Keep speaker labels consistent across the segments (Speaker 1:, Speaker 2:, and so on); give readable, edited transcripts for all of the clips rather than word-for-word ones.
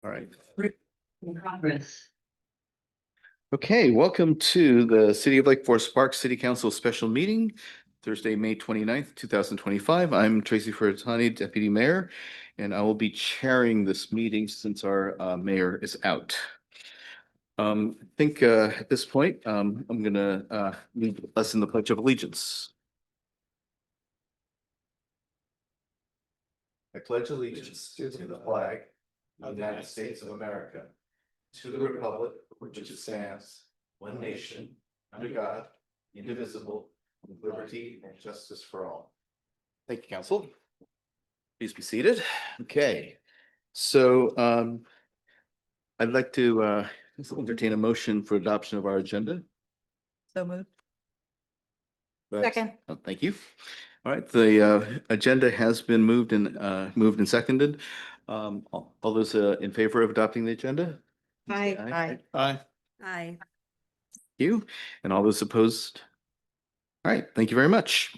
Speaker 1: All right.
Speaker 2: In progress.
Speaker 1: Okay, welcome to the City of Lake Forest Park City Council special meeting, Thursday, May 29th, 2025. I'm Tracy Furtani, Deputy Mayor, and I will be chairing this meeting since our mayor is out. I think at this point, I'm gonna lead us in the Pledge of Allegiance. I pledge allegiance to the flag of the United States of America, to the republic for which it stands, one nation, under God, indivisible, with liberty and justice for all. Thank you, Council. Please be seated. Okay, so I'd like to entertain a motion for adoption of our agenda.
Speaker 2: So moved.
Speaker 3: Second.
Speaker 1: Oh, thank you. All right, the agenda has been moved and seconded. All those in favor of adopting the agenda?
Speaker 3: Aye.
Speaker 1: Aye.
Speaker 2: Aye.
Speaker 3: Aye.
Speaker 1: You and all those opposed? All right, thank you very much.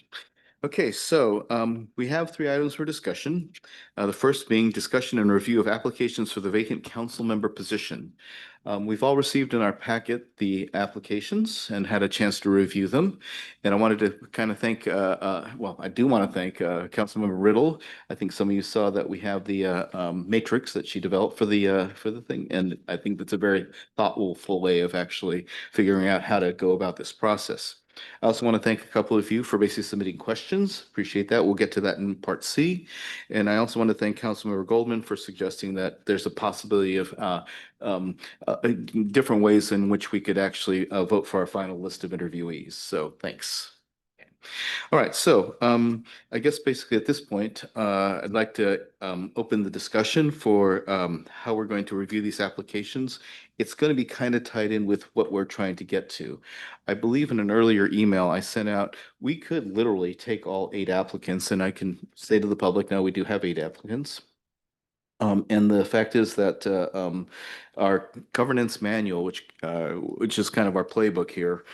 Speaker 1: Okay, so we have 3 items for discussion. The first being discussion and review of applications for the vacant council member position. We've all received in our packet the applications and had a chance to review them. And I wanted to kind of thank, well, I do want to thank Councilmember Riddle. I think some of you saw that we have the matrix that she developed for the thing. And I think that's a very thoughtful way of actually figuring out how to go about this process. I also want to thank a couple of you for basically submitting questions. Appreciate that. We'll get to that in part C. And I also want to thank Councilmember Goldman for suggesting that there's a possibility of different ways in which we could actually vote for our final list of interviewees. So thanks. All right, so I guess basically at this point, I'd like to open the discussion for how we're going to review these applications. It's going to be kind of tied in with what we're trying to get to. I believe in an earlier email I sent out, we could literally take all 8 applicants, and I can say to the public, now we do have 8 applicants. And the fact is that our governance manual, which is kind of our playbook here,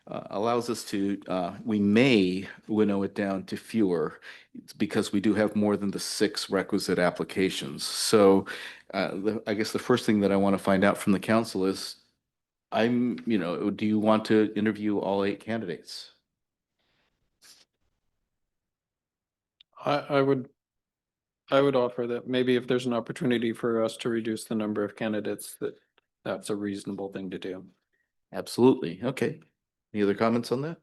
Speaker 1: allows us to, we may winnow it down to fewer. It's because we do have more than the 6 requisite applications. So I guess the first thing that I want to find out from the council is, do you want to interview all 8 candidates?
Speaker 2: I would offer that maybe if there's an opportunity for us to reduce the number of candidates, that's a reasonable thing to do.
Speaker 1: Absolutely. Okay. Any other comments on that?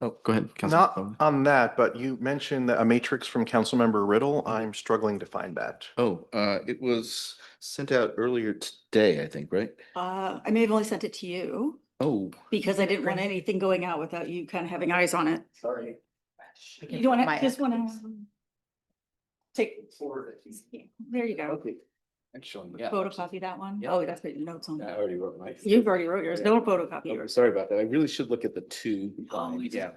Speaker 1: Oh, go ahead.
Speaker 4: Not
Speaker 1: Councilman.
Speaker 4: on that, but you mentioned a matrix from Councilmember Riddle. I'm struggling to find that.
Speaker 1: Oh, it was sent out earlier today, I think, right?
Speaker 3: I may have only sent it to you
Speaker 1: Oh,
Speaker 3: because I didn't want anything going out without you kind of having eyes on it.
Speaker 1: sorry.
Speaker 3: You don't want to, just want to take, there you go.
Speaker 1: Okay. Actually, yeah.
Speaker 3: Photocopy that one.
Speaker 1: Yeah.
Speaker 3: Oh, that's what your notes on.
Speaker 1: I already wrote mine.
Speaker 3: You've already wrote yours.
Speaker 1: Yeah.
Speaker 3: Don't photocopy
Speaker 1: Okay,
Speaker 3: yours.
Speaker 1: sorry about that. I really should look at the 2.
Speaker 3: Oh, you
Speaker 1: Yeah.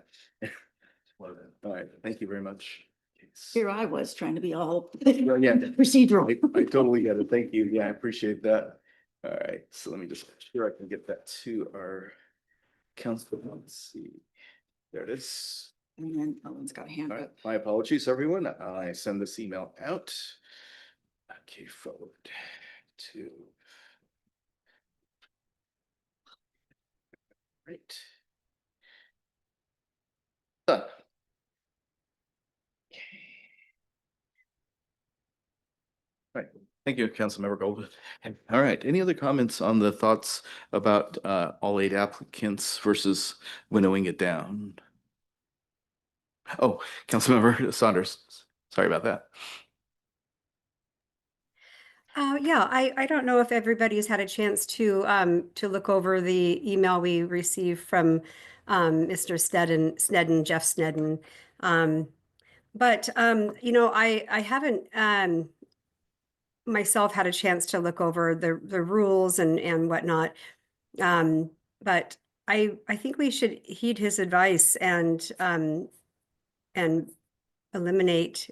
Speaker 1: All right. Thank you very much.
Speaker 3: Here I was trying to be all
Speaker 1: Well, yeah.
Speaker 3: procedural.
Speaker 1: I totally get it. Thank you. Yeah, I appreciate that. All right, so let me just make sure I can get that to our council. Let's see. There it is.
Speaker 3: And then Owen's got a hand
Speaker 1: All right,
Speaker 3: up.
Speaker 1: my apologies, everyone. I send this email out. Okay, forward to. Right. Done. All right. Thank you, Councilmember Goldman. All right. Any other comments on the thoughts about all 8 applicants versus winnowing it down? Oh, Councilmember Saunders. Sorry about that.
Speaker 5: Yeah, I don't know if everybody's had a chance to look over the email we received from Mr. Snedden, Jeff Snedden. But I haven't myself had a chance to look over the rules and whatnot. But I think we should heed his advice and eliminate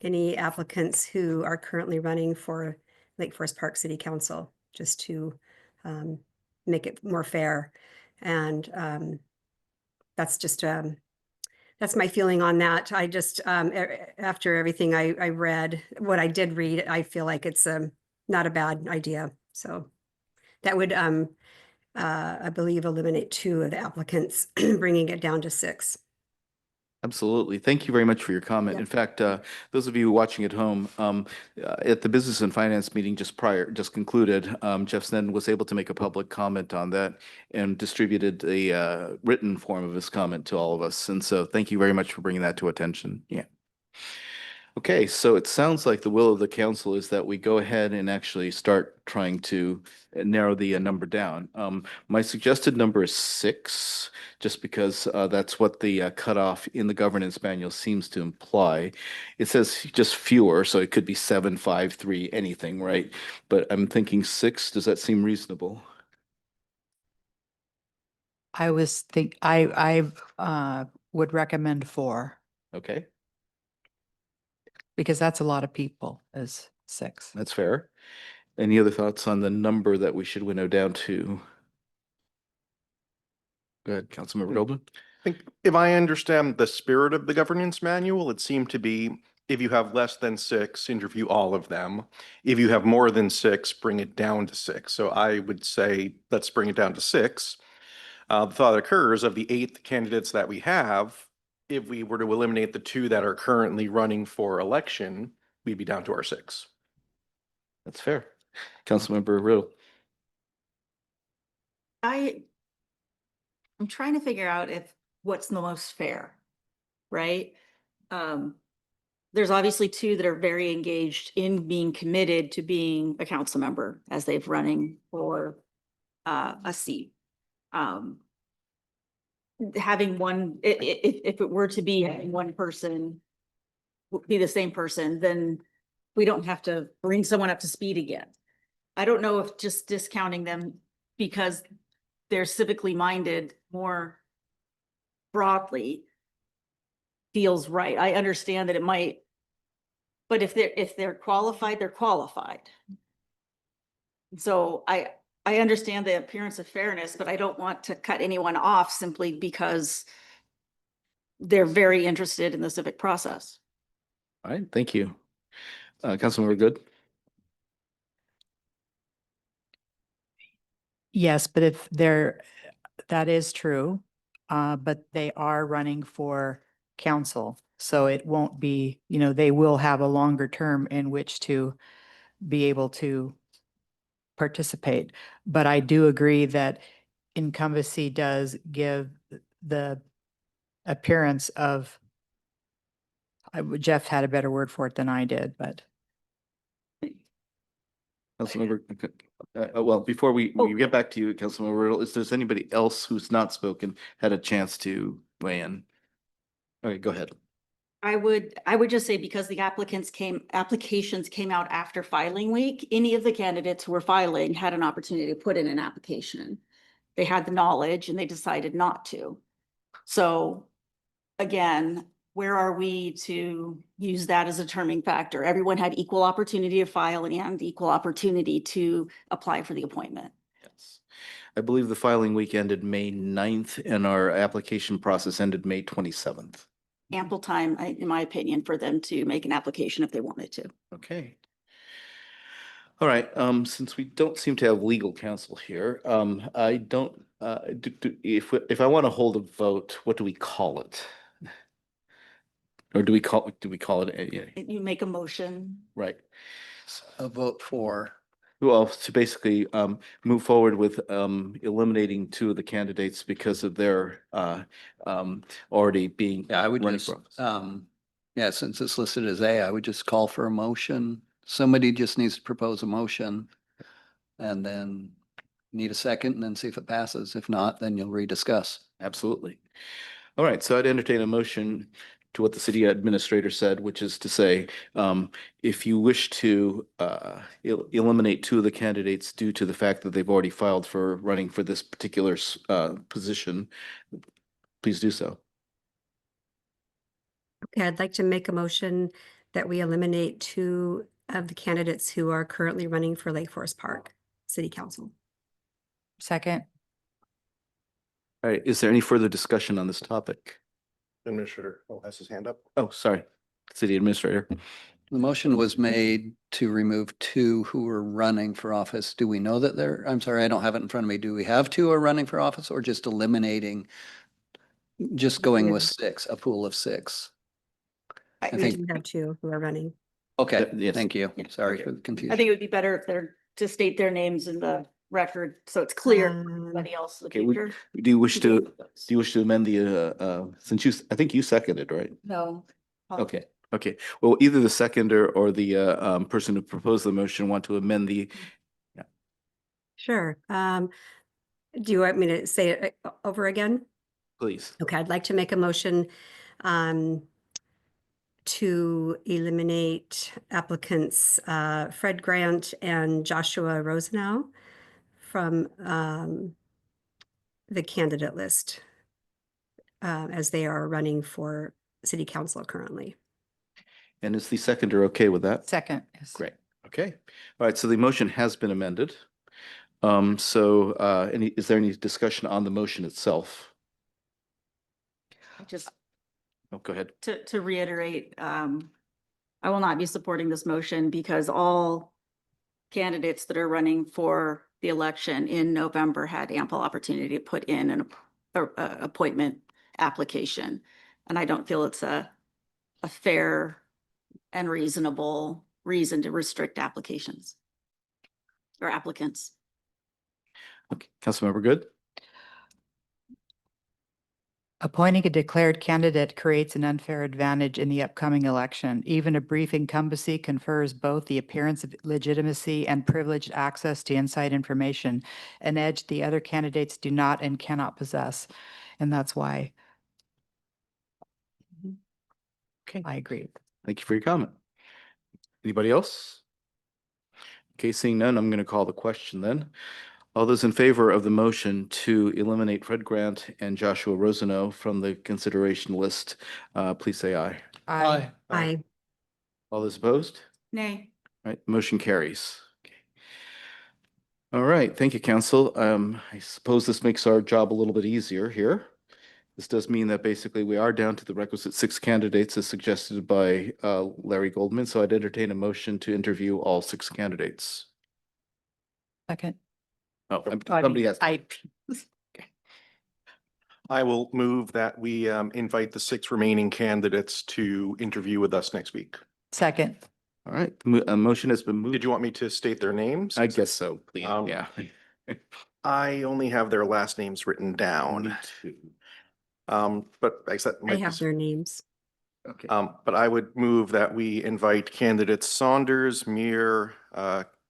Speaker 5: any applicants who are currently running for Lake Forest Park City Council, just to make it more fair. And that's that's my feeling on that. I just, after everything I read, what I did read, I feel like it's not a bad idea. So that would, I believe, eliminate 2 of the applicants, bringing it down to 6.
Speaker 1: Absolutely. Thank you very much for your comment.
Speaker 5: Yep.
Speaker 1: In fact, those of you watching at home, at the Business and Finance meeting just concluded, Jeff Sneddon was able to make a public comment on that and distributed the written form of his comment to all of us. And so thank you very much for bringing that to attention. Yeah. Okay, so it sounds like the will of the council is that we go ahead and actually start trying to narrow the number down. My suggested number is 6, just because that's what the cutoff in the governance manual seems to imply. It says just fewer, so it could be 7, 5, 3, anything, right? But I'm thinking 6. Does that seem reasonable?
Speaker 6: I would recommend 4
Speaker 1: Okay,
Speaker 6: because that's a lot of people as 6.
Speaker 1: that's fair. Any other thoughts on the number that we should winnow down to? Go ahead, Councilmember Goldman.
Speaker 4: I think if I understand the spirit of the governance manual, it seemed to be if you have less than 6, interview all of them. If you have more than 6, bring it down to 6. So I would say, let's bring it down to 6. The thought occurs of the 8 candidates that we have, if we were to eliminate the 2 that are currently running for election, we'd be down to our 6.
Speaker 1: That's fair. Councilmember Riddle.
Speaker 3: I'm trying to figure out what's the most fair, right? There's obviously 2 that are very engaged in being committed to being a council member as they've running for a seat. Having one, if it were to be having one person be the same person, then we don't have to bring someone up to speed again. I don't know if just discounting them because they're civically minded more broadly feels right. I understand that it might, but if they're qualified, they're qualified. So I understand the appearance of fairness, but I don't want to cut anyone off simply because they're very interested in the civic process.
Speaker 1: All right, thank you. Councilmember Good.
Speaker 6: Yes, but that is true, but they are running for council. So it won't be, they will have a longer term in which to be able to participate. But I do agree that incumbency does give the appearance of, Jeff had a better word for it than I did, but.
Speaker 1: Councilmember, well, before we get back to you, Councilmember Riddle, is there anybody else who's not spoken, had a chance to weigh in? Okay, go ahead.
Speaker 3: I would just say because the applications came out after filing week, any of the candidates who were filing had an opportunity to put in an application. They had the knowledge and they decided not to. So again, where are we to use that as a determining factor? Everyone had equal opportunity to file and equal opportunity to apply for the appointment.
Speaker 1: Yes. I believe the filing week ended May 9th and our application process ended May 27th.
Speaker 3: Ample time, in my opinion, for them to make an application if they wanted to.
Speaker 1: Okay. All right, since we don't seem to have legal counsel here, I don't, if I want to hold a vote, what do we call it? Or do we call it,
Speaker 3: You make a motion.
Speaker 1: right?
Speaker 2: A vote for.
Speaker 1: Well, to basically move forward with eliminating 2 of the candidates because of their already being.
Speaker 7: Yeah, I would
Speaker 1: running
Speaker 7: just,
Speaker 1: for office.
Speaker 7: yeah, since it's listed as A, I would just call for a motion. Somebody just needs to propose a motion and then need a second and then see if it passes. If not, then you'll rediscuss.
Speaker 1: Absolutely. All right, so I'd entertain a motion to what the city administrator said, which is to say, if you wish to eliminate 2 of the candidates due to the fact that they've already filed for running for this particular position, please do so.
Speaker 5: Okay, I'd like to make a motion that we eliminate 2 of the candidates who are currently running for Lake Forest Park City Council.
Speaker 6: Second.
Speaker 1: All right, is there any further discussion on this topic?
Speaker 4: Administrator, has his hand up.
Speaker 1: Oh, sorry, City Administrator.
Speaker 7: The motion was made to remove two who were running for office. Do we know that they're, I'm sorry, I don't have it in front of me. Do we have two are running for office or just eliminating, just going with six, a pool of six? I
Speaker 5: We
Speaker 7: think,
Speaker 5: do have two who are running.
Speaker 7: okay,
Speaker 1: Yes.
Speaker 7: thank you.
Speaker 3: Yeah.
Speaker 7: Sorry
Speaker 1: Okay.
Speaker 7: for the
Speaker 3: I
Speaker 7: confusion.
Speaker 3: think it would be better if they're to state their names in the record, so it's clear for
Speaker 5: Um,
Speaker 3: everybody else in the
Speaker 1: Okay, we-
Speaker 3: future.
Speaker 1: Do you wish to amend the, since I think you seconded, right?
Speaker 3: No.
Speaker 1: Okay, okay. Well, either the seconder or the person who proposed the motion want to amend the,
Speaker 5: Sure. Do you want me to say it over again?
Speaker 1: please.
Speaker 5: Okay, I'd like to make a motion to eliminate applicants Fred Grant and Joshua Rosenau from the candidate list as they are running for city council currently.
Speaker 1: And is the seconder okay with that?
Speaker 6: Second. Yes.
Speaker 1: Great, okay. All right, so the motion has been amended. Is there any discussion on the motion itself?
Speaker 3: Just
Speaker 1: Oh, go ahead.
Speaker 3: to reiterate, I will not be supporting this motion because all candidates that are running for the election in November had ample opportunity to put in an appointment application. And I don't feel it's a fair and reasonable reason to restrict applications or applicants.
Speaker 1: Okay, Councilmember Good?
Speaker 6: Appointing a declared candidate creates an unfair advantage in the upcoming election. Even a brief incumbency confers both the appearance of legitimacy and privileged access to inside information, an edge the other candidates do not and cannot possess. And that's why
Speaker 1: Okay,
Speaker 6: I agree.
Speaker 1: thank you for your comment. Anybody else? Okay, seeing none, I'm going to call the question then. All those in favor of the motion to eliminate Fred Grant and Joshua Rosenau from the consideration list, please say aye.
Speaker 2: Aye.
Speaker 5: Aye.
Speaker 1: All those opposed?
Speaker 3: Nay.
Speaker 1: All right, motion carries. Okay. All right, thank you, council. I suppose this makes our job a little bit easier here. This does mean that basically we are down to the requisite 6 candidates as suggested by Larry Goldman. So I'd entertain a motion to interview all 6 candidates.
Speaker 6: Second.
Speaker 1: Oh, somebody has.
Speaker 4: I will move that we invite the 6 remaining candidates to interview with us next week.
Speaker 6: Second.
Speaker 1: All right, a motion has been moved.
Speaker 4: Did you want me to state their names?
Speaker 1: I guess so, please.
Speaker 4: Um,
Speaker 1: Yeah.
Speaker 4: I only have their last names written down. But I said.
Speaker 5: I have their names.
Speaker 1: Okay.
Speaker 4: But I would move that we invite candidates Saunders, Muir,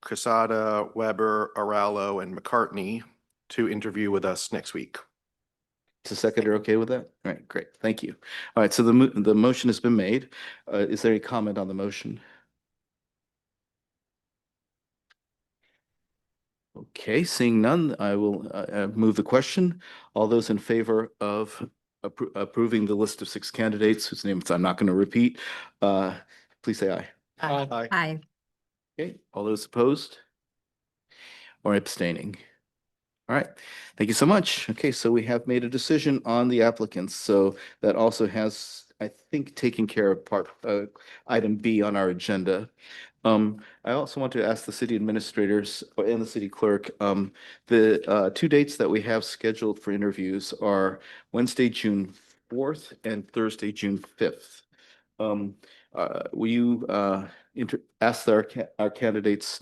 Speaker 4: Quesada, Weber, Arallo, and McCartney to interview with us next week.
Speaker 1: Is the seconder okay with that? All right, great. Thank you. All right, so the motion has been made. Is there any comment on the motion? Okay, seeing none, I will move the question. All those in favor of approving the list of 6 candidates whose names I'm not going to repeat, please say aye.
Speaker 2: Aye.
Speaker 5: Aye.
Speaker 1: Okay, all those opposed or abstaining? All right, thank you so much. Okay, so we have made a decision on the applicants. So that also has, I think, taken care of item B on our agenda. I also want to ask the city administrators and the city clerk, the 2 dates that we have scheduled for interviews are Wednesday, June 4th and Thursday, June 5th. Will you ask our candidates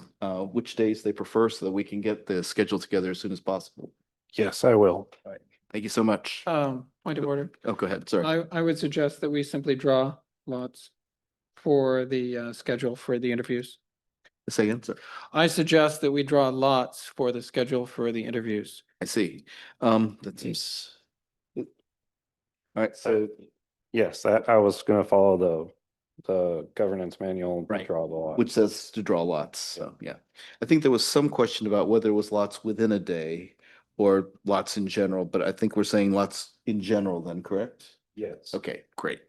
Speaker 1: which days they prefer so that we can get the schedule together as soon as possible?
Speaker 4: Yes, I will.
Speaker 1: All right, thank you so much.
Speaker 2: Point of order.
Speaker 1: Oh, go ahead, sorry.
Speaker 2: I would suggest that we simply draw lots for the schedule for the interviews.
Speaker 1: Say again, sir.
Speaker 2: I suggest that we draw lots for the schedule for the interviews.
Speaker 1: I see. That seems. All right, so,
Speaker 8: Yes, I was gonna follow the governance manual and
Speaker 1: Right.
Speaker 8: draw the lot.
Speaker 1: which says to draw lots, so, yeah. I think there was some question about whether it was lots within a day or lots in general, but I think we're saying lots in general then, correct?
Speaker 8: Yes.
Speaker 1: Okay, great.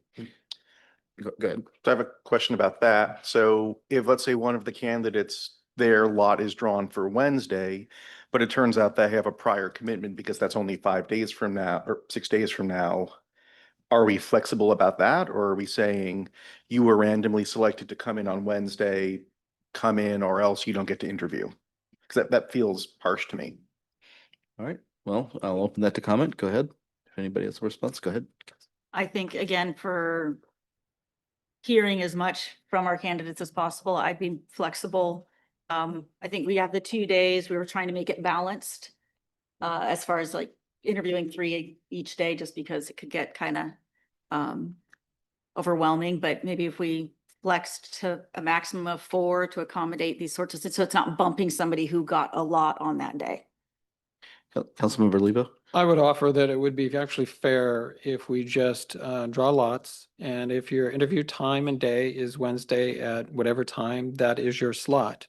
Speaker 1: Go ahead.
Speaker 4: So I have a question about that. So if, let's say, one of the candidates, their lot is drawn for Wednesday, but it turns out they have a prior commitment because that's only 5 days from now or 6 days from now, are we flexible about that? Or are we saying you were randomly selected to come in on Wednesday, come in, or else you don't get to interview? Because that feels harsh to me.
Speaker 1: All right, well, I'll open that to comment. Go ahead. If anybody has a response, go ahead.
Speaker 3: I think, again, for hearing as much from our candidates as possible, I'd be flexible. I think we have the 2 days. We were trying to make it balanced as far as like interviewing 3 each day, just because it could get kind of overwhelming. But maybe if we flexed to a maximum of 4 to accommodate these sorts of, so it's not bumping somebody who got a lot on that day.
Speaker 1: Councilmember Lebo?
Speaker 2: I would offer that it would be actually fair if we just draw lots. And if your interview time and day is Wednesday at whatever time, that is your slot.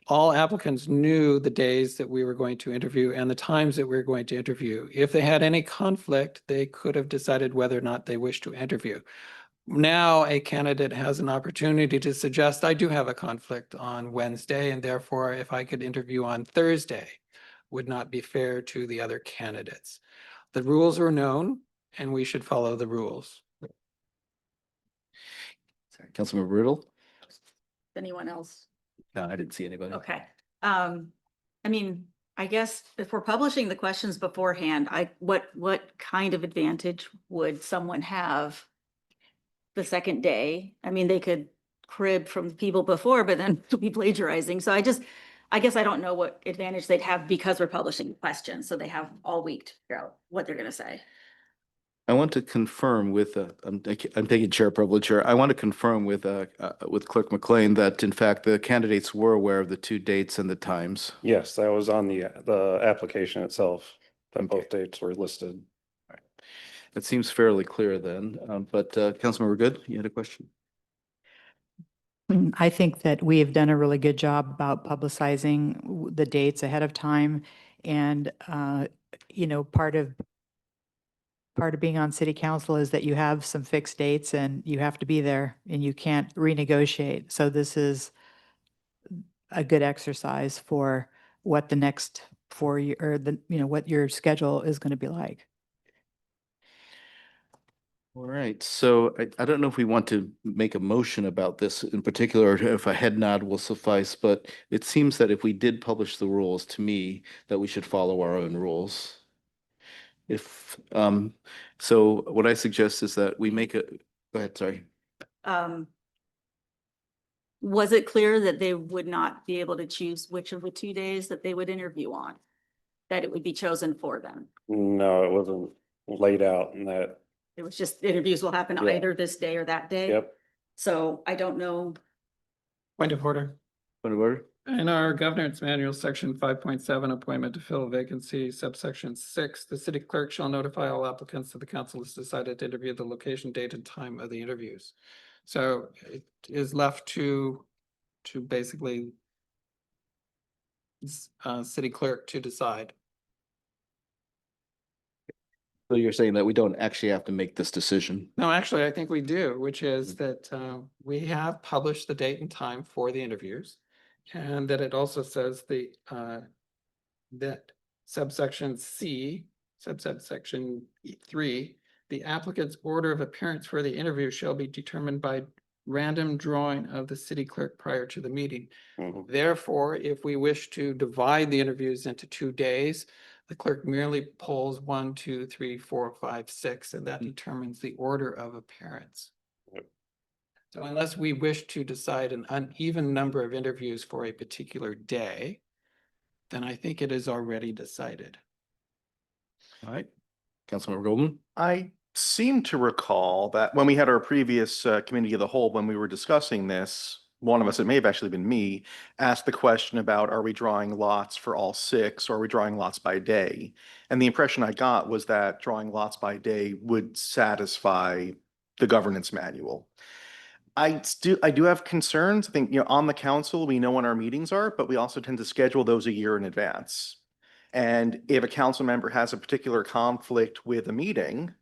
Speaker 2: All applicants knew the days that we were going to interview and the times that we were going to interview. If they had any conflict, they could have decided whether or not they wish to interview. Now a candidate has an opportunity to suggest, I do have a conflict on Wednesday, and therefore if I could interview on Thursday, would not be fair to the other candidates. The rules are known and we should follow the rules.
Speaker 1: Sorry, Councilmember Riddle?
Speaker 3: Anyone else?
Speaker 1: No, I didn't see anybody.
Speaker 3: Okay. I mean, I guess if we're publishing the questions beforehand, what kind of advantage would someone have the second day? I mean, they could crib from the people before, but then it'll be plagiarizing. So I guess I don't know what advantage they'd have because we're publishing questions. So they have all week to figure out what they're going to say.
Speaker 1: I want to confirm with, I'm taking chair privilege here. I want to confirm with Clerk McLean that in fact the candidates were aware of the 2 dates and the times.
Speaker 8: Yes, that was on the application itself, that both dates were listed.
Speaker 1: It seems fairly clear then, but Councilmember Good, you had a question?
Speaker 6: I think that we have done a really good job about publicizing the dates ahead of time. And, you know, part of being on city council is that you have some fixed dates and you have to be there and you can't renegotiate. So this is a good exercise for what the next 4 year, or what your schedule is going to be like.
Speaker 1: All right, so I don't know if we want to make a motion about this in particular, or if a head nod will suffice, but it seems that if we did publish the rules, to me, that we should follow our own rules. If, so what I suggest is that we make go ahead, sorry.
Speaker 3: Was it clear that they would not be able to choose which of the 2 days that they would interview on? That it would be chosen for them?
Speaker 8: No, it wasn't laid out in that.
Speaker 3: It was just interviews will happen
Speaker 8: Yeah.
Speaker 3: either this day or that day?
Speaker 8: Yep.
Speaker 3: So I don't know.
Speaker 2: Point of order.
Speaker 1: Point of order?
Speaker 2: In our governance manual, section 5.7, appointment to fill a vacancy, subsection 6, the city clerk shall notify all applicants that the council has decided to interview the location, date, and time of the interviews. So it is left to basically city clerk to decide.
Speaker 1: So you're saying that we don't actually have to make this decision?
Speaker 2: No, actually, I think we do, which is that we have published the date and time for the interviews. And that it also says that subsection C, subsection 3, the applicant's order of appearance for the interview shall be determined by random drawing of the city clerk prior to the meeting.
Speaker 8: Mhm.
Speaker 2: Therefore, if we wish to divide the interviews into 2 days, the clerk merely polls 1, 2, 3, 4, 5, 6, and that determines the order of appearance.
Speaker 8: Yep.
Speaker 2: So unless we wish to decide an uneven number of interviews for a particular day, then I think it is already decided.
Speaker 1: All right, Councilmember Goldman?
Speaker 4: I seem to recall that when we had our previous committee of the whole, when we were discussing this, one of us, it may have actually been me, asked the question about, are we drawing lots for all 6 or are we drawing lots by day? And the impression I got was that drawing lots by day would satisfy the governance manual. I do have concerns. I think, on the council, we know when our meetings are, but we also tend to schedule those a year in advance. And if a council member has a particular conflict with a meeting,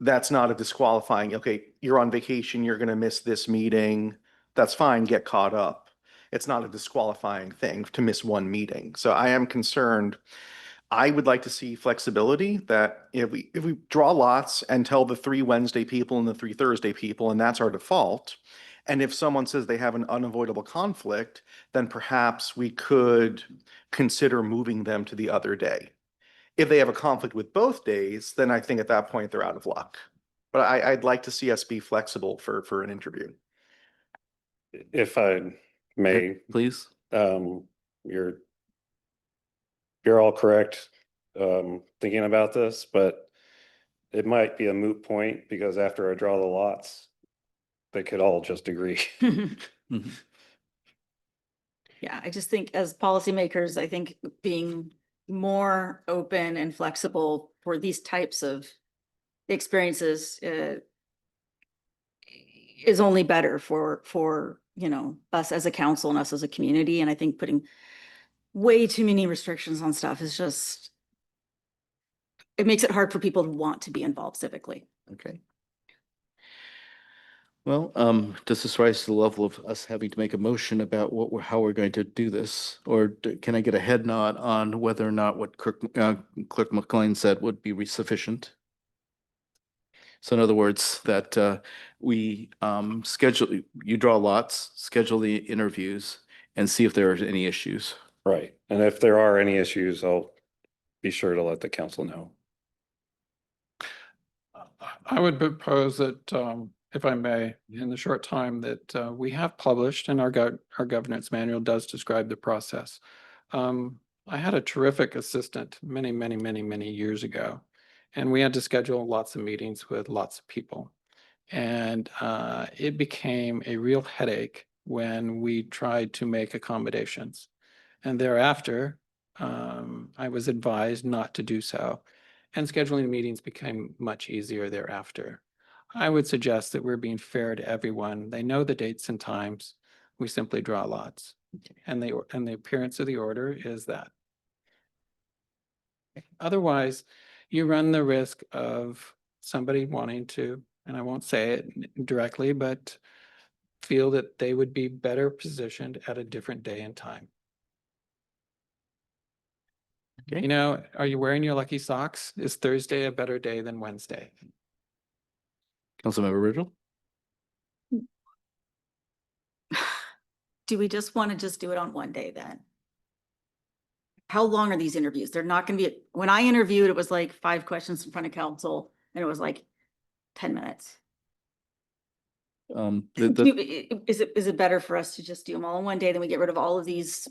Speaker 4: that's not a disqualifying, okay, you're on vacation, you're going to miss this meeting. That's fine, get caught up. It's not a disqualifying thing to miss one meeting. So I am concerned I would like to see flexibility that if we draw lots and tell the 3 Wednesday people and the 3 Thursday people, and that's our default. And if someone says they have an unavoidable conflict, then perhaps we could consider moving them to the other day. If they have a conflict with both days, then I think at that point they're out of luck. But I'd like to see us be flexible for an interview.
Speaker 8: If I may,
Speaker 1: Please.
Speaker 8: you're all correct, thinking about this, but it might be a moot point because after I draw the lots, they could all just agree.
Speaker 1: Mhm.
Speaker 3: Yeah, I just think as policymakers, I think being more open and flexible for these types of experiences is only better for, you know, us as a council and us as a community. And I think putting way too many restrictions on stuff is just, it makes it hard for people to want to be involved civically.
Speaker 1: Okay. Well, does this rise to the level of us having to make a motion about how we're going to do this? Or can I get a head nod on whether or not what Clerk McLean said would be sufficient? So in other words, that we schedule, you draw lots, schedule the interviews, and see if there are any issues.
Speaker 8: Right. And if there are any issues, I'll be sure to let the council know.
Speaker 2: I would propose that, if I may, in the short time that we have published and our governance manual does describe the process. I had a terrific assistant many years ago, and we had to schedule lots of meetings with lots of people. And it became a real headache when we tried to make accommodations. And thereafter, I was advised not to do so. And scheduling meetings became much easier thereafter. I would suggest that we're being fair to everyone. They know the dates and times. We simply draw lots. And the appearance of the order is that. Otherwise, you run the risk of somebody wanting to, and I won't say it directly, but feel that they would be better positioned at a different day and time.
Speaker 1: Okay.
Speaker 2: You know, are you wearing your lucky socks? Is Thursday a better day than Wednesday?
Speaker 1: Councilmember Riddle?
Speaker 3: Do we just want to just do it on one day then? How long are these interviews? They're not going to be, when I interviewed, it was like 5 questions in front of council and it was like 10 minutes. Is it better for us to just do them all in one day, then we get rid of all of these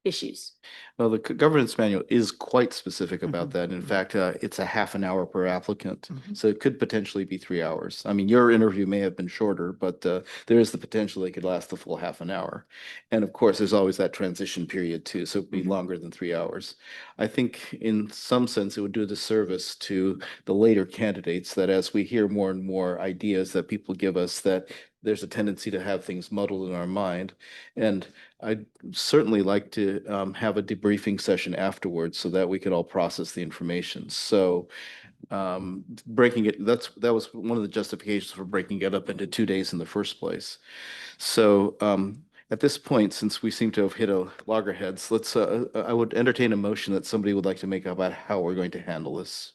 Speaker 3: issues?
Speaker 1: Well, the governance manual is quite specific about
Speaker 2: Mhm.
Speaker 1: that. In fact, it's a half an hour per applicant.
Speaker 2: Mhm.
Speaker 1: So it could potentially be 3 hours. I mean, your interview may have been shorter, but there is the potential they could last the full half an hour. And of course, there's always that transition period too, so it'd be
Speaker 2: Mhm.
Speaker 1: longer than 3 hours. I think in some sense, it would do a disservice to the later candidates that as we hear more and more ideas that people give us, that there's a tendency to have things muddled in our mind. And I'd certainly like to have a debriefing session afterwards so that we could all process the information. So breaking it, that was one of the justifications for breaking it up into 2 days in the first place. So at this point, since we seem to have hit a loggerheads, I would entertain a motion that somebody would like to make about how we're going to handle this.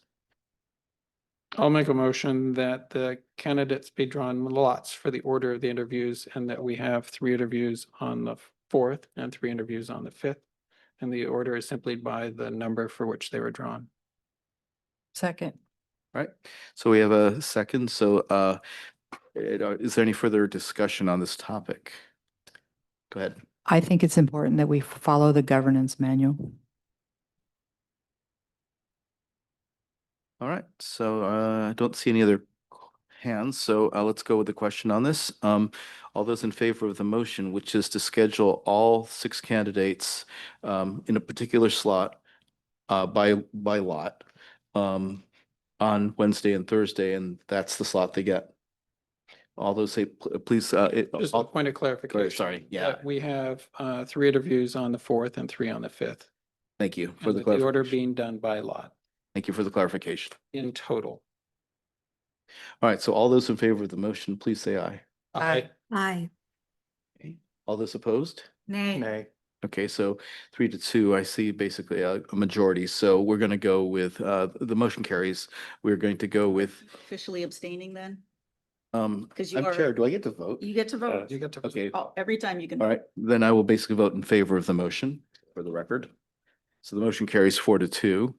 Speaker 2: I'll make a motion that the candidates be drawn lots for the order of the interviews and that we have 3 interviews on the 4th and 3 interviews on the 5th. And the order is simply by the number for which they were drawn.
Speaker 6: Second.
Speaker 1: Right. So we have a second. So is there any further discussion on this topic? Go ahead.
Speaker 6: I think it's important that we follow the governance manual.
Speaker 1: All right, so I don't see any other hands, so let's go with the question on this. All those in favor of the motion, which is to schedule all 6 candidates in a particular slot by lot on Wednesday and Thursday, and that's the slot they get. All those say, please.
Speaker 2: Just a point of clarification.
Speaker 1: Sorry, yeah.
Speaker 2: that we have 3 interviews on the 4th and 3 on the 5th.
Speaker 1: Thank you for
Speaker 2: And
Speaker 1: the
Speaker 2: with the order
Speaker 1: clarification.
Speaker 2: being done by lot
Speaker 1: Thank you for the clarification.
Speaker 2: in total.
Speaker 1: All right, so all those in favor of the motion, please say aye.
Speaker 2: Aye.
Speaker 5: Aye.
Speaker 1: All those opposed?
Speaker 3: Nay.
Speaker 4: Nay.
Speaker 1: Okay, so 3-2, I see basically a majority. So we're going to go with, the motion carries. We're going to go with,
Speaker 3: Officially abstaining then?
Speaker 1: I'm
Speaker 3: 'Cause you are-
Speaker 1: chair, do I get to vote?
Speaker 3: You get to vote.
Speaker 2: You get to.
Speaker 1: Okay,
Speaker 3: Oh, every time you can.
Speaker 1: all right, then I will basically vote in favor of the motion for the record. So the motion carries 4-2.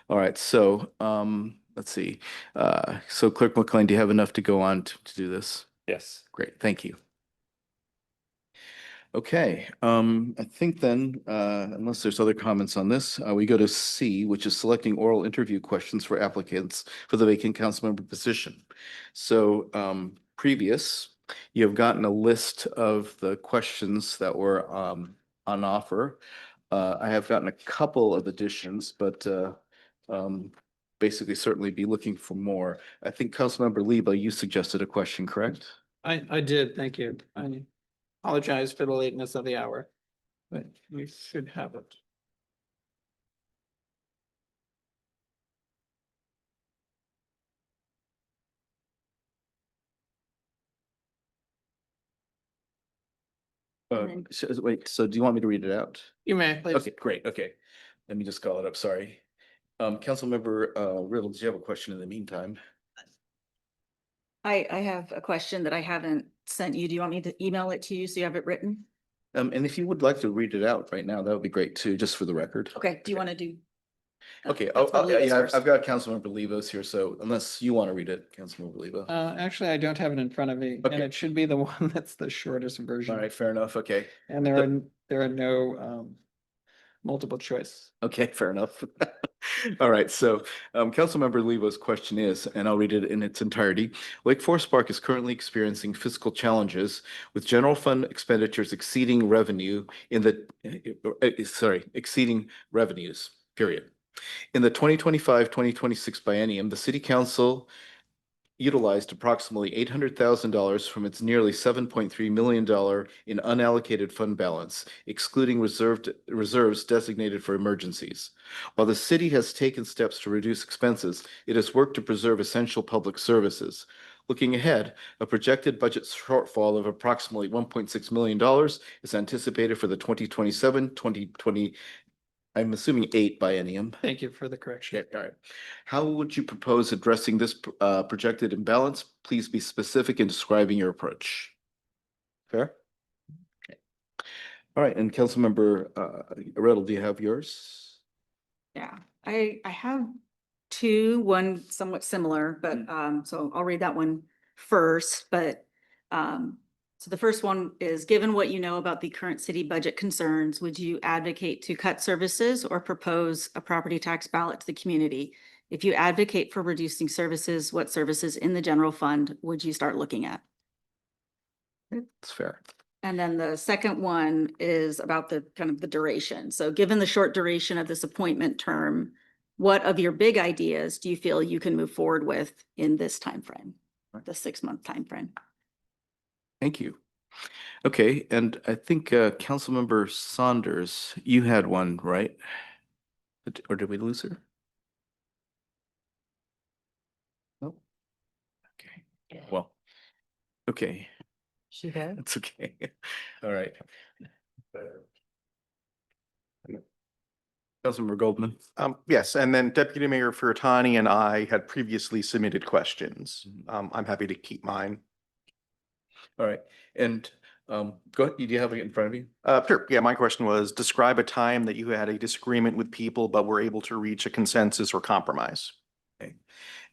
Speaker 1: All right, so, let's see. So Clerk McLean, do you have enough to go on to do this?
Speaker 8: Yes.
Speaker 1: Great, thank you. Okay, I think then, unless there's other comments on this, we go to C, which is selecting oral interview questions for applicants for the vacant council member position. So, previous, you have gotten a list of the questions that were, on offer. I have gotten a couple of additions, but, basically certainly be looking for more. I think Councilmember Leba, you suggested a question, correct?
Speaker 2: I did, thank you. I apologize for the lateness of the hour, but we should have it.
Speaker 3: And then-
Speaker 1: Wait, so do you want me to read it out?
Speaker 2: You may, please.
Speaker 1: Okay, great, okay. Let me just call it up, sorry. Councilmember Riddle, do you have a question in the meantime?
Speaker 3: I have a question that I haven't sent you. Do you want me to email it to you so you have it written?
Speaker 1: And if you would like to read it out right now, that would be great too, just for the record.
Speaker 3: Okay, do you want to do?
Speaker 1: Okay,
Speaker 3: Councilmember Libas
Speaker 1: yeah,
Speaker 3: first?
Speaker 1: I've got Councilmember Levos here, so unless you want to read it, Councilmember Lebo.
Speaker 2: Actually, I don't have it in front of me, and
Speaker 1: Okay.
Speaker 2: it should be the one that's the shortest
Speaker 1: All
Speaker 2: version.
Speaker 1: right, fair enough, okay.
Speaker 2: And there are no multiple choice.
Speaker 1: Okay, fair enough. All right, so Councilmember Levo's question is, and I'll read it in its entirety. Lake Forest Park is currently experiencing fiscal challenges with general fund expenditures exceeding revenue in the, exceeding revenues, period. In the 2025-2026 biennium, the city council utilized approximately $800,000 from its nearly $7.3 million in unallocated fund balance, excluding reserves designated for emergencies. While the city has taken steps to reduce expenses, it has worked to preserve essential public services. Looking ahead, a projected budget shortfall of approximately $1.6 million is anticipated for the 2027-2020, I'm assuming 8 biennium.
Speaker 2: Thank you for the correction.
Speaker 1: Okay, all right. How would you propose addressing this projected imbalance? Please be specific in describing your approach. Fair? Okay. All right, and Councilmember Riddle, do you have yours?
Speaker 3: Yeah, I have two, one somewhat similar, but so I'll read that one first, but so the first one is, given what you know about the current city budget concerns, would you advocate to cut services or propose a property tax ballot to the community? If you advocate for reducing services, what services in the general fund would you start looking at?
Speaker 1: It's fair.
Speaker 3: And then the second one is about the kind of the duration. So given the short duration of this appointment term, what of your big ideas do you feel you can move forward with in this timeframe, the 6-month timeframe?
Speaker 1: Thank you. Okay, and I think Councilmember Saunders, you had one, right? Or did we lose her? No. Okay, well, okay,
Speaker 6: She did.
Speaker 1: that's okay. All right. Councilmember Goldman.
Speaker 4: Yes, and then Deputy Mayor Furtani and I had previously submitted questions. I'm happy to keep mine.
Speaker 1: All right, and go ahead, do you have it in front of you?
Speaker 4: Sure. Yeah, my question was, describe a time that you had a disagreement with people, but were able to reach a consensus or compromise.
Speaker 1: Okay,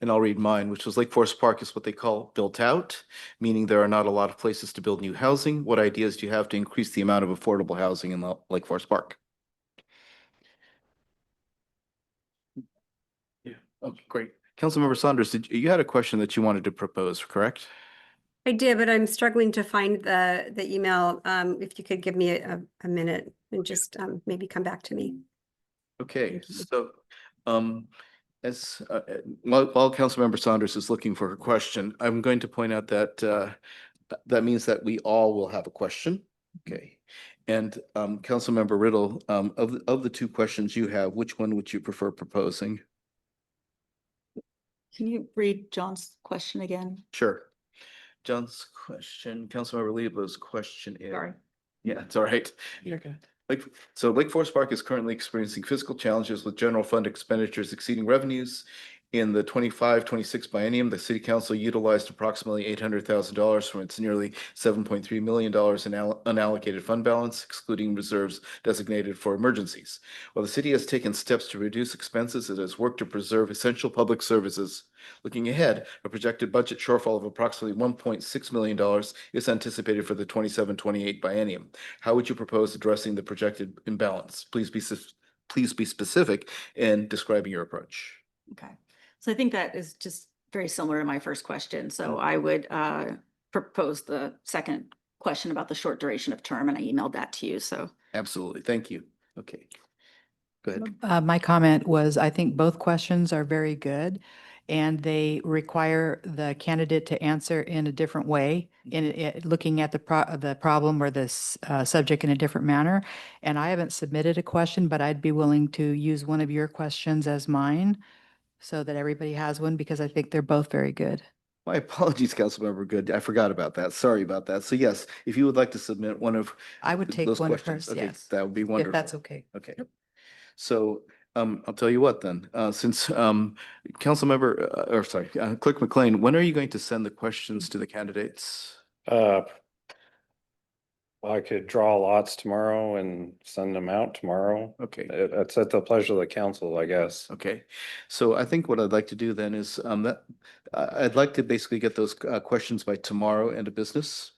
Speaker 1: and I'll read mine, which was Lake Forest Park is what they call built out, meaning there are not a lot of places to build new housing. What ideas do you have to increase the amount of affordable housing in Lake Forest Park? Yeah, oh, great. Councilmember Saunders, you had a question that you wanted to propose, correct?
Speaker 5: I did, but I'm struggling to find the email. If you could give me a minute and just maybe come back to me.
Speaker 1: Okay,
Speaker 5: Thank you.
Speaker 1: so, as, while Councilmember Saunders is looking for her question, I'm going to point out that, that means that we all will have a question. Okay. And, Councilmember Riddle, of the two questions you have, which one would you prefer proposing?
Speaker 3: Can you read John's question again?
Speaker 1: Sure. John's question, Councilmember Lebo's question is.
Speaker 3: Sorry.
Speaker 1: Yeah, it's all right.
Speaker 2: You're good.
Speaker 1: Lake Forest Park is currently experiencing fiscal challenges with general fund expenditures exceeding revenues. In the 25-26 biennium, the city council utilized approximately $800,000 from its nearly $7.3 million in unallocated fund balance, excluding reserves designated for emergencies. While the city has taken steps to reduce expenses, it has worked to preserve essential public services. Looking ahead, a projected budget shortfall of approximately $1.6 million is anticipated for the 27-28 biennium. How would you propose addressing the projected imbalance? Please be specific in describing your approach.
Speaker 3: Okay, so I think that is just very similar to my first question. So I would propose the second question about the short duration of term, and I emailed that to you, so.
Speaker 1: Absolutely. Thank you. Okay. Go ahead.
Speaker 6: My comment was, I think both questions are very good, and they require the candidate to answer in a different way, in looking at the problem or this subject in a different manner. And I haven't submitted a question, but I'd be willing to use one of your questions as mine so that everybody has one, because I think they're both very good.
Speaker 1: My apologies, Councilmember Good. I forgot about that. Sorry about that. So yes, if you would like to submit one of
Speaker 6: I would take
Speaker 1: those
Speaker 6: one of
Speaker 1: questions,
Speaker 6: hers,
Speaker 1: okay,
Speaker 6: yes,
Speaker 1: that would be
Speaker 6: if
Speaker 1: wonderful.
Speaker 6: that's okay.
Speaker 1: Okay. So I'll tell you what then, since Councilmember, or sorry, Clerk McLean, when are you going to send the questions to the candidates?
Speaker 8: I could draw lots tomorrow and send them out tomorrow.
Speaker 1: Okay.
Speaker 8: It's at the pleasure of the council, I guess.
Speaker 1: Okay, so I think what I'd like to do then is I'd like to basically get those questions by tomorrow into business.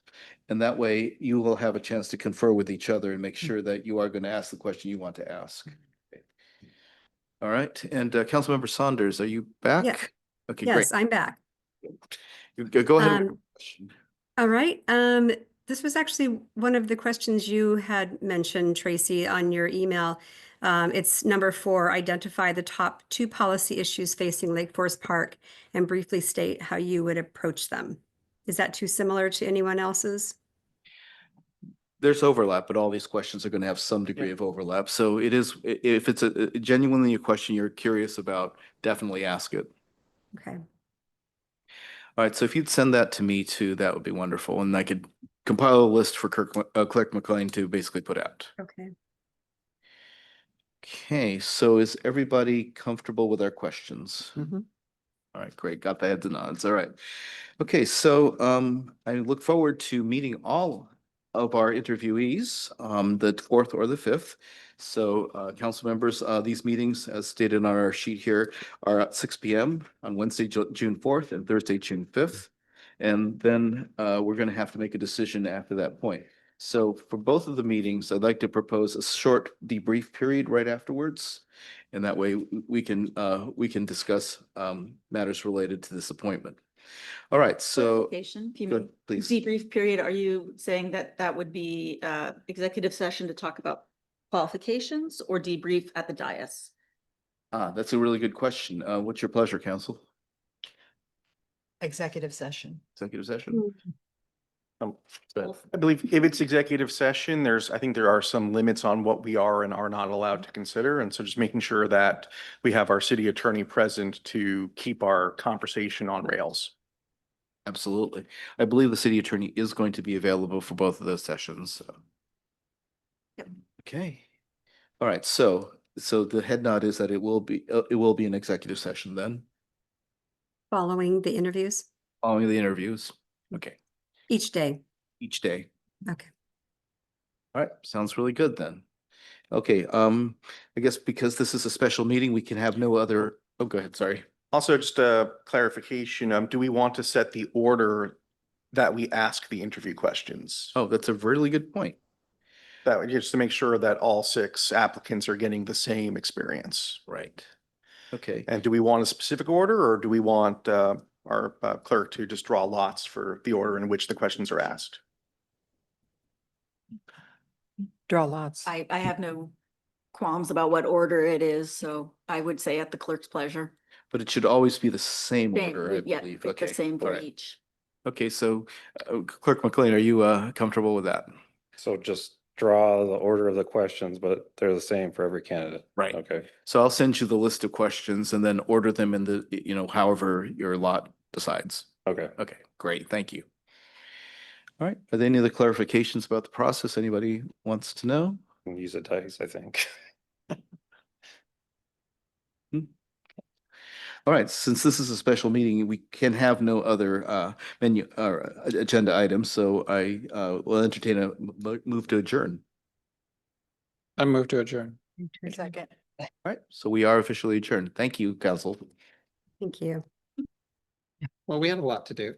Speaker 1: And that way you will have a chance to confer with each other and make sure that you are going to ask the question you want to ask. Okay. All right, and Councilmember Saunders, are you back?
Speaker 5: Yeah.
Speaker 1: Okay, great.
Speaker 5: Yes, I'm back.
Speaker 1: Go ahead. with your question.
Speaker 5: All right. This was actually one of the questions you had mentioned, Tracy, on your email. It's number 4, identify the top 2 policy issues facing Lake Forest Park and briefly state how you would approach them. Is that too similar to anyone else's?
Speaker 1: There's overlap, but all these questions are going to have some degree of overlap. So it is, if it's genuinely a question you're curious about, definitely ask it.
Speaker 5: Okay.
Speaker 1: All right, so if you'd send that to me too, that would be wonderful, and I could compile a list for Clerk McLean to basically put out.
Speaker 5: Okay.
Speaker 1: Okay, so is everybody comfortable with our questions?
Speaker 5: Mhm.
Speaker 1: All right, great, got the heads and nods, all right. Okay, so I look forward to meeting all of our interviewees, the 4th or the 5th. So council members, these meetings, as stated on our sheet here, are at 6 p.m. on Wednesday, June 4th and Thursday, June 5th. And then we're going to have to make a decision after that point. So for both of the meetings, I'd like to propose a short debrief period right afterwards. And that way we can discuss matters related to this appointment. All right, so
Speaker 3: Clarification, if you
Speaker 1: good,
Speaker 3: mean
Speaker 1: please.
Speaker 3: debrief period, are you saying that that would be executive session to talk about qualifications or debrief at the dais?
Speaker 1: That's a really good question. What's your pleasure, council?
Speaker 6: Executive session.
Speaker 1: Executive session?
Speaker 4: I believe if it's executive session, I think there are some limits on what we are and are not allowed to consider. And so just making sure that we have our city attorney present to keep our conversation on rails.
Speaker 1: Absolutely. I believe the city attorney is going to be available for both of those sessions. So.
Speaker 3: Yep.
Speaker 1: Okay. All right. So the head nod is that it will be an executive session then,
Speaker 5: Following the interviews
Speaker 1: following the interviews. Okay.
Speaker 5: each day.
Speaker 1: Each day.
Speaker 5: Okay.
Speaker 1: All right. Sounds really good then. Okay. I guess because this is a special meeting, we can have no other. Oh, go ahead. Sorry.
Speaker 4: Also, just a clarification, do we want to set the order that we ask the interview questions?
Speaker 1: Oh, that's a really good point.
Speaker 4: That would just to make sure that all 6 applicants are getting the same experience.
Speaker 1: Right. Okay.
Speaker 4: And do we want a specific order, or do we want our clerk to just draw lots for the order in which the questions are asked?
Speaker 6: Draw lots.
Speaker 3: I have no qualms about what order it is, so I would say at the clerk's pleasure.
Speaker 1: But it should always be the same
Speaker 3: Same,
Speaker 1: order, I
Speaker 3: yeah,
Speaker 1: believe.
Speaker 3: pick the
Speaker 1: Okay.
Speaker 3: same
Speaker 1: All
Speaker 3: for
Speaker 1: right.
Speaker 3: each.
Speaker 1: Okay, so Clerk McLean, are you comfortable with that?
Speaker 8: So just draw the order of the questions, but they're the same for every candidate.
Speaker 1: Right.
Speaker 8: Okay.
Speaker 1: So I'll send you the list of questions and then order them in the, however your lot decides.
Speaker 8: Okay.
Speaker 1: Okay, great. Thank you. All right. Are there any other clarifications about the process anybody wants to know?
Speaker 8: and use a dice, I think.
Speaker 1: All right, since this is a special meeting, we can have no other menu or agenda items, so I will entertain a move to adjourn.
Speaker 2: I move to adjourn.
Speaker 6: Second.
Speaker 1: All right, so we are officially adjourned. Thank you, council.
Speaker 5: Thank you.
Speaker 2: Well, we had a lot to do.